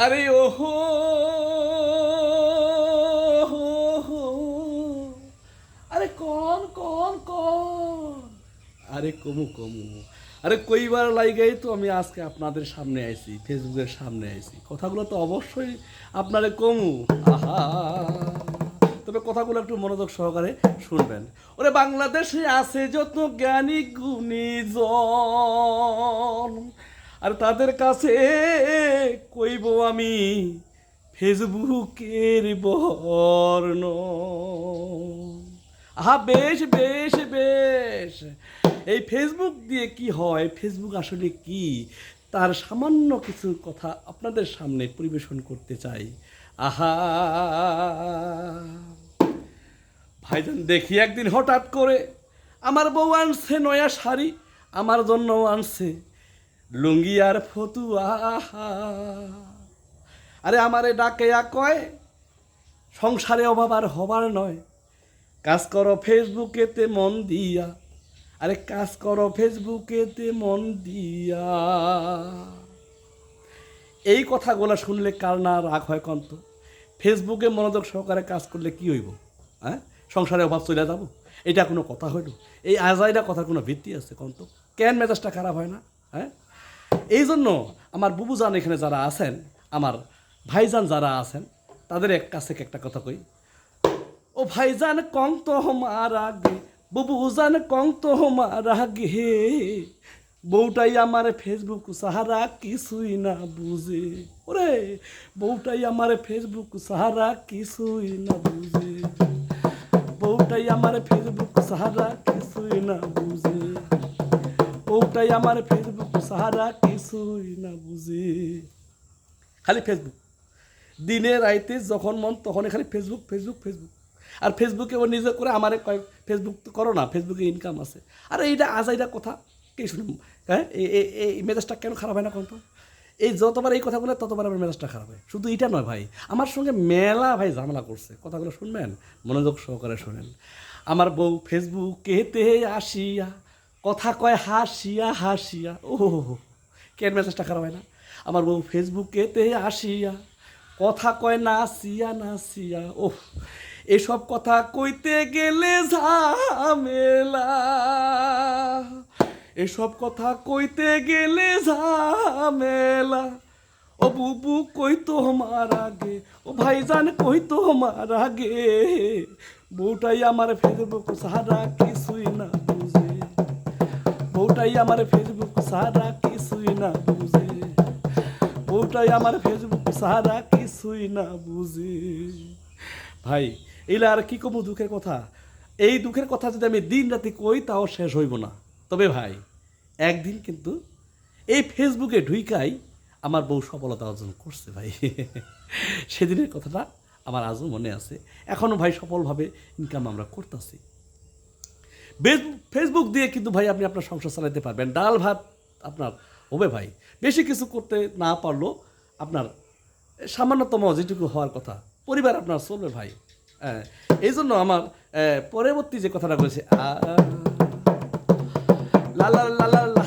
আরে ওহো আরে কন কন কন আরে কমু কমু আরে কইবার লাইগাই তো আমি আজকে আপনাদের সামনে আইছি, ফেসবুকের সামনে আইছি। কথাগুলো তো অবশ্যই আপনারে কমু। আহা, তবে কথাগুলো একটু মনোযোগ সহকারে শুনবেন। ওরে বাংলাদেশে আছে যত জ্ঞানী গুণীজন, আর তাদের কাছে কইব আমি ফেসবুকের বর্ণ। আহা, বেশ বেশ বেশ। এই ফেসবুক দিয়ে কি হয়, ফেসবুক আসলে কি, তার সামান্য কিছু কথা আপনাদের সামনে পরিবেশন করতে চাই। আহা ভাইজান, দেখি একদিন হঠাৎ করে আমার বউ আনছে নয়া শাড়ি, আমার জন্য আনছে লুঙ্গি আর ফতুয়া। আরে আমারে ডাকে কয় সংসারে অভাব আর হবার নয়, কাজ করো ফেসবুকেতে মন দিয়া। আরে কাজ করো ফেসবুকেতে মন দিয়া। এই কথাগুলো শুনলে কার না রাগ হয় কন্ত? ফেসবুকে মনোযোগ সহকারে কাজ করলে কি হইব? হ্যাঁ, সংসারে অভাব চলে যাব? এটা কোনো কথা হইল? এই আজাইরা কথার কোনো ভিত্তি আছে কন্ত? কেন মেজাজটা খারাপ হয় না? হ্যাঁ, এই জন্য আমার বুবুজান এখানে যারা আছেন, আমার ভাইজান যারা আছেন, তাদের কাছে একটা কথা কই। ও ভাইজান কং তো হমার আগে, বুবুজান কং তো হমার আগে, বউটাই আমার ফেসবুক সাহারা কিছুই না বুঝে। ওরে, বউটাই আমার ফেসবুক সাহারা কিছুই না বুঝে, বউটাই আমার ফেসবুক সাহারা কিছুই না বুঝে, বউটাই আমার ফেসবুক সাহারা কিছুই না বুঝে। খালি ফেসবুক, দিনে রাইতে যখন মন তখনই খালি ফেসবুক ফেসবুক ফেসবুক। আর ফেসবুকে ও নিজে করে আমারে কয় ফেসবুক তো করো না, ফেসবুকে ইনকাম আছে। আর এইটা আজাইরা কথা কে শুনে? হ্যাঁ, এই মেজাজটা কেন খারাপ হয় না কোন? এই যতবার এই কথাগুলো ততবার আমার মেজাজটা খারাপ হয়। শুধু এটা নয় ভাই, আমার সঙ্গে মেলা ভাই ঝামেলা করছে। কথাগুলো শুনবেন, মনোযোগ সহকারে শোনেন। আমার বউ ফেসবুকেতে আসিয়া কথা কয় হাসিয়া হাসিয়া। ও কেন মেজাজটা খারাপ হয় না? আমার বউ ফেসবুকেতে আসিয়া কথা কয় নাচিয়া নাচিয়া। ওহ, এসব কথা কইতে গেলে ঝামেলা, এসব কথা কইতে গেলে ঝামেলা। ও বুবু কইতো আমার আগে, ও ভাইজান কইতো আমার আগে, বউটাই আমার ফেসবুক সারা কিছুই না বুঝে, বউটাই আমার ফেসবুক সারা কিছুই না বুঝে, বউটাই আমার ফেসবুক সারা কিছুই না বুঝে। ভাই, এলা আর কি কমু দুঃখের কথা? এই দুঃখের কথা যদি আমি দিন রাতে কই তাও শেষ হইব না। তবে ভাই, একদিন কিন্তু এই ফেসবুকে ঢুইকাই আমার বউ সফলতা অর্জন করছে ভাই। সেদিনের কথাটা আমার আজও মনে আছে। এখনও ভাই সফলভাবে ইনকাম আমরা করতেছি। ফেসবুক দিয়ে কিন্তু ভাই আপনি আপনার সংসার চালাতে পারবেন, ডাল ভাত আপনার হবে ভাই। বেশি কিছু করতে না পারলেও আপনার সামান্যতম যেটুকু হওয়ার কথা, পরিবার আপনার চলবে ভাই। হ্যাঁ, এই জন্য আমার পরবর্তী যে কথাটা বলেছে, লা লা লা লা লা